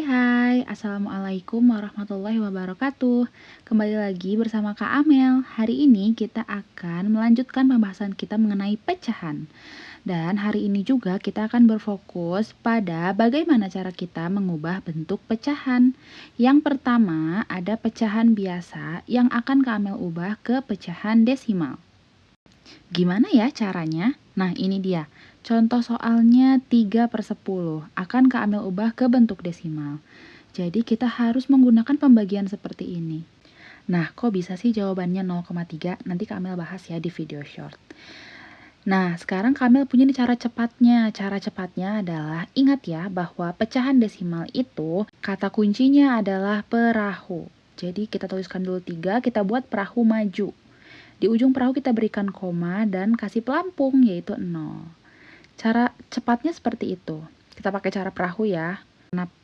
Hai, Assalamualaikum warahmatullahi wabarakatuh. Kembali lagi bersama Kak Amel. Hari ini kita akan melanjutkan pembahasan kita mengenai pecahan. Dan hari ini juga kita akan berfokus pada bagaimana cara kita mengubah bentuk pecahan. Yang pertama ada pecahan biasa yang akan Kak Amel ubah ke pecahan desimal. Gimana ya caranya? Nah, ini dia. Contoh soalnya 3/10 akan Kak Amel ubah ke bentuk desimal. Jadi kita harus menggunakan pembagian seperti ini. Nah, kok bisa sih jawabannya 0,3? Nanti Kak Amel bahas ya di video short. Nah, sekarang Kak Amel punya nih cara cepatnya. Cara cepatnya adalah, ingat ya bahwa pecahan desimal itu kata kuncinya adalah perahu. Jadi kita tuliskan dulu 3, kita buat perahu maju. Di ujung perahu kita berikan koma dan kasih pelampung yaitu 0. Cara cepatnya seperti itu. Kita pakai cara perahu ya.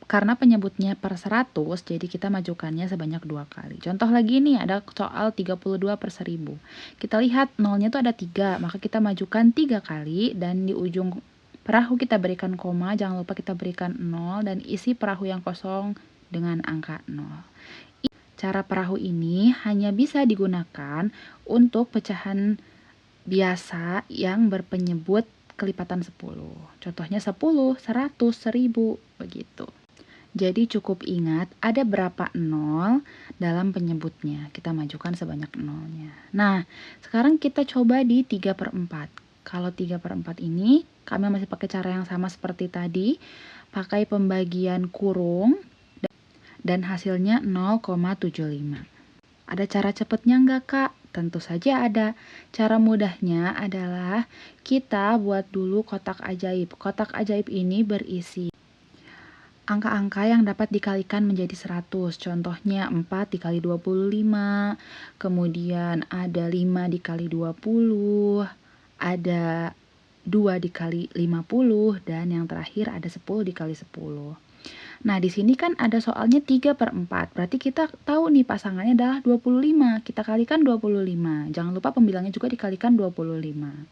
Karena penyebutnya per 100, jadi kita majukannya sebanyak 2 kali. Contoh lagi nih, ada soal 32/1000. Kita lihat nolnya itu ada 3, maka kita majukan 3 kali, dan di ujung perahu kita berikan koma, jangan lupa kita berikan 0, dan isi perahu yang kosong dengan angka 0. Cara perahu ini hanya bisa digunakan untuk pecahan biasa yang berpenyebut kelipatan 10. Contohnya 10, 100, 1000, begitu. Jadi cukup ingat ada berapa nol dalam penyebutnya. Kita majukan sebanyak nolnya. Nah, sekarang kita coba di 3/4. Kalau 3/4 ini, kami masih pakai cara yang sama seperti tadi. Pakai pembagian kurung dan hasilnya 0,75. Ada cara cepatnya nggak, Kak? Tentu saja ada. Cara mudahnya adalah kita buat dulu kotak ajaib. Kotak ajaib ini berisi angka-angka yang dapat dikalikan menjadi 100. Contohnya 4 dikali 25, kemudian ada 5 dikali 20, ada 2 dikali 50, dan yang terakhir ada 10 dikali 10. Nah, di sini kan ada soalnya 3/4. Berarti kita tahu nih pasangannya adalah 25. Kita kalikan 25. Jangan lupa pembilangnya juga dikalikan 25.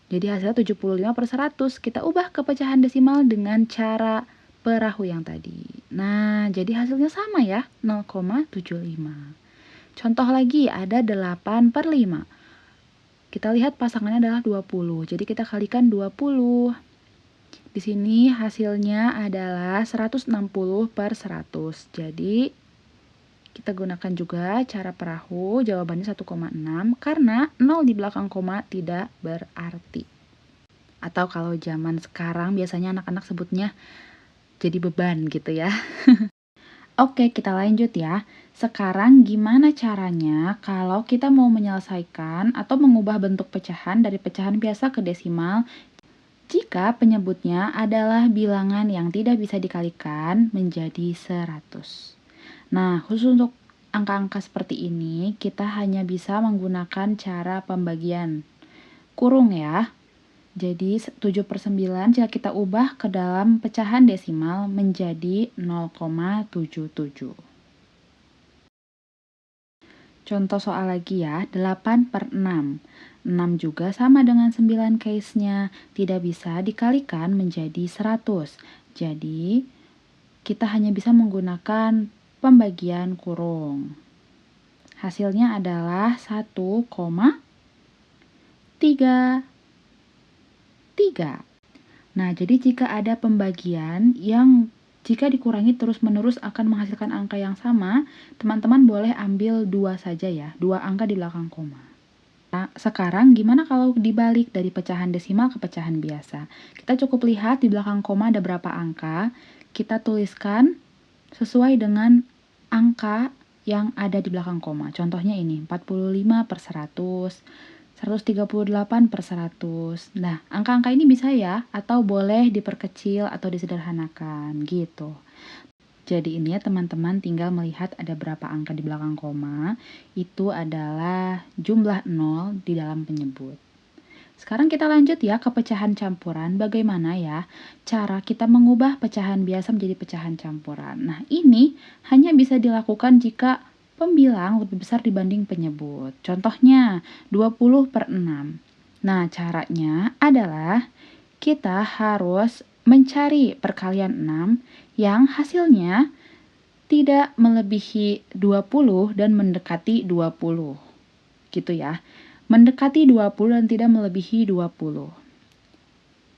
Jadi hasilnya 75/100. Kita ubah ke pecahan desimal dengan cara perahu yang tadi. Nah, jadi hasilnya sama ya, 0,75. Contoh lagi ada 8/5. Kita lihat pasangannya adalah 20. Jadi kita kalikan 20. Di sini hasilnya adalah 160/100. Jadi kita gunakan juga cara perahu, jawabannya 1,6 karena 0 di belakang koma tidak berarti. Atau kalau zaman sekarang biasanya anak-anak sebutnya jadi beban gitu ya. Oke, kita lanjut ya. Sekarang gimana caranya kalau kita mau menyelesaikan atau mengubah bentuk pecahan dari pecahan biasa ke desimal jika penyebutnya adalah bilangan yang tidak bisa dikalikan menjadi 100. Nah, khusus untuk angka-angka seperti ini, kita hanya bisa menggunakan cara pembagian kurung ya. Jadi 7/9 jika kita ubah ke dalam pecahan desimal menjadi 0,77. Contoh soal lagi ya, 8/6. 6 juga sama dengan 9 case-nya, tidak bisa dikalikan menjadi 100. Jadi, kita hanya bisa menggunakan pembagian kurung. Hasilnya adalah 1,33. Nah, jadi jika ada pembagian yang jika dikurangi terus-menerus akan menghasilkan angka yang sama, teman-teman boleh ambil 2 saja ya, 2 angka di belakang koma. Nah, sekarang gimana kalau dibalik dari pecahan desimal ke pecahan biasa? Kita cukup lihat di belakang koma ada berapa angka, kita tuliskan sesuai dengan angka yang ada di belakang koma. Contohnya ini, 45/100, 138/100. Nah, angka-angka ini bisa ya, atau boleh diperkecil atau disederhanakan, gitu. Jadi ini ya teman-teman tinggal melihat ada berapa angka di belakang koma, itu adalah jumlah 0 di dalam penyebut. Sekarang kita lanjut ya ke pecahan campuran, bagaimana ya cara kita mengubah pecahan biasa menjadi pecahan campuran. Nah, ini hanya bisa dilakukan jika pembilang lebih besar dibanding penyebut. Contohnya 20/6. Nah, caranya adalah kita harus mencari perkalian 6 yang hasilnya tidak melebihi 20 dan mendekati 20. Gitu ya. Mendekati 20 dan tidak melebihi 20.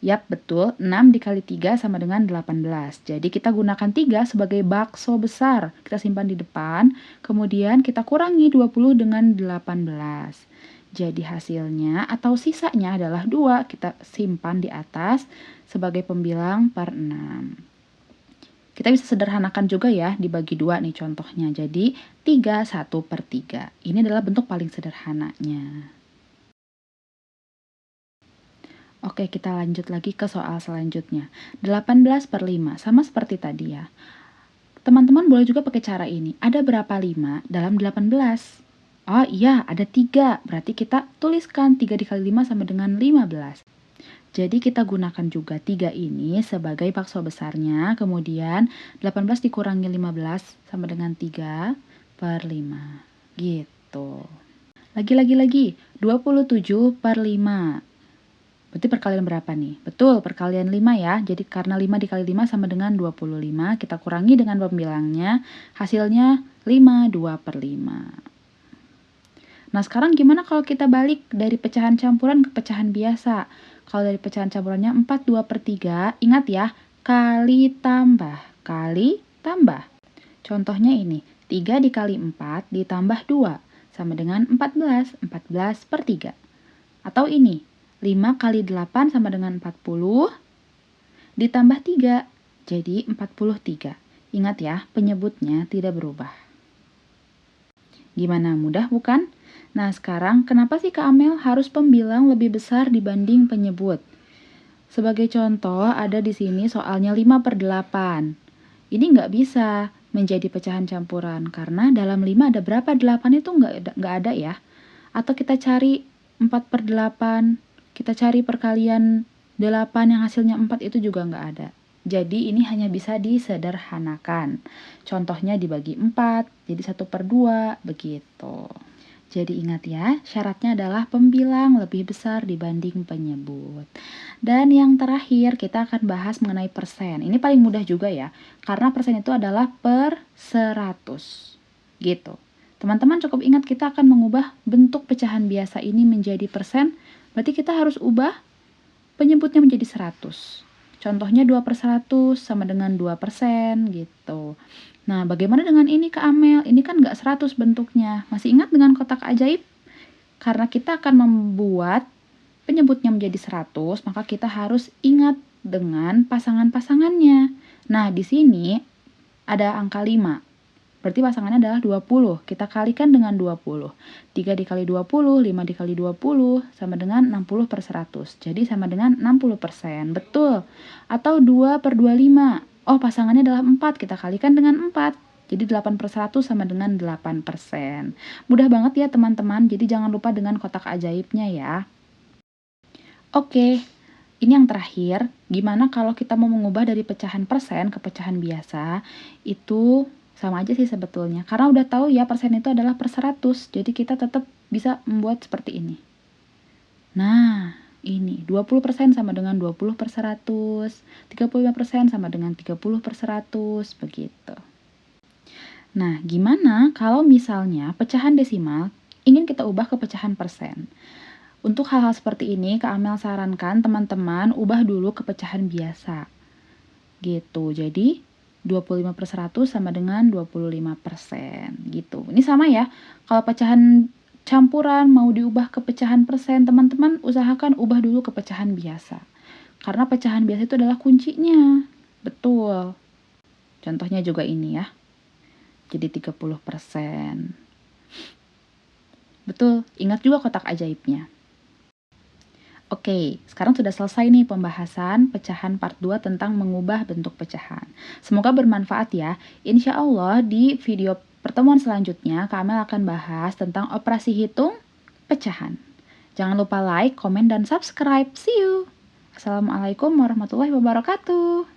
Yap, betul. 6 dikali 3 sama dengan 18. Jadi kita gunakan 3 sebagai bakso besar. Kita simpan di depan, kemudian kita kurangi 20 dengan 18. Jadi hasilnya atau sisanya adalah 2. Kita simpan di atas sebagai pembilang per 6. Kita bisa sederhanakan juga ya, dibagi 2 nih contohnya. Jadi 3 1/3. Ini adalah bentuk paling sederhananya. Oke, kita lanjut lagi ke soal selanjutnya. 18/5, sama seperti tadi ya. Teman-teman boleh juga pakai cara ini. Ada berapa 5 dalam 18? Oh iya, ada 3. Berarti kita tuliskan 3 dikali 5 sama dengan 15. Jadi kita gunakan juga 3 ini sebagai bakso besarnya. Kemudian 18 dikurangi 15 sama dengan 3/5. Gitu. Lagi, 27/5. Berarti perkalian berapa nih? Betul, perkalian 5 ya. Jadi karena 5 dikali 5 sama dengan 25, kita kurangi dengan pembilangnya, hasilnya 5, 2/5. Nah, sekarang gimana kalau kita balik dari pecahan campuran ke pecahan biasa? Kalau dari pecahan campurannya 4, 2/3, ingat ya, kali tambah. Contohnya ini, 3 dikali 4 ditambah 2, sama dengan 14, 14/3. Atau ini, 5 kali 8 sama dengan 40, ditambah 3, jadi 43. Ingat ya, penyebutnya tidak berubah. Gimana, mudah bukan? Nah, sekarang kenapa sih Kak Amel harus pembilang lebih besar dibanding penyebut? Sebagai contoh, ada di sini soalnya 5/8. Ini nggak bisa menjadi pecahan campuran, karena dalam 5 ada berapa? 8 itu nggak ada ya. Atau kita cari 4/8, kita cari perkalian 8 yang hasilnya 4 itu juga nggak ada. Jadi ini hanya bisa disederhanakan. Contohnya dibagi 4, jadi 1/2, begitu. Jadi ingat ya, syaratnya adalah pembilang lebih besar dibanding penyebut. Dan yang terakhir kita akan bahas mengenai persen. Ini paling mudah juga ya, karena persen itu adalah per 100. Gitu. Teman-teman cukup ingat kita akan mengubah bentuk pecahan biasa ini menjadi persen, berarti kita harus ubah penyebutnya menjadi 100. Contohnya 2/100 sama dengan 2% gitu. Nah, bagaimana dengan ini Kak Amel? Ini kan nggak 100 bentuknya. Masih ingat dengan kotak ajaib? Karena kita akan membuat penyebutnya menjadi 100, maka kita harus ingat dengan pasangan-pasangannya. Nah, di sini ada angka 5. Berarti pasangannya adalah 20. Kita kalikan dengan 20. 3 dikali 20, 5 dikali 20, sama dengan 60/100. Jadi sama dengan 60%. Betul. Atau 2/25. Oh, pasangannya adalah 4. Kita kalikan dengan 4. Jadi 8/100 sama dengan 8%. Mudah banget ya teman-teman. Jadi jangan lupa dengan kotak ajaibnya ya. Oke. Ini yang terakhir. Gimana kalau kita mau mengubah dari pecahan persen ke pecahan biasa? Itu sama aja sih sebetulnya. Karena udah tahu ya persen itu adalah per 100. Jadi kita tetap bisa membuat seperti ini. Nah, ini 20% sama dengan 20/100. 35% sama dengan 30/100. Begitu. Nah, gimana kalau misalnya pecahan desimal ingin kita ubah ke pecahan persen? Untuk hal-hal seperti ini, Kak Amel sarankan teman-teman ubah dulu ke pecahan biasa. Gitu. Jadi 25/100 sama dengan 25%, gitu. Ini sama ya, kalau pecahan campuran mau diubah ke pecahan persen, teman-teman usahakan ubah dulu ke pecahan biasa. Karena pecahan biasa itu adalah kuncinya. Betul. Contohnya juga ini ya. Jadi 30%. Betul, ingat juga kotak ajaibnya. Oke, sekarang sudah selesai nih pembahasan pecahan part 2 tentang mengubah bentuk pecahan. Semoga bermanfaat ya. Insya Allah di video pertemuan selanjutnya kami akan bahas tentang operasi hitung pecahan. Jangan lupa like, komen, dan subscribe. See you! Assalamualaikum warahmatullahi wabarakatuh.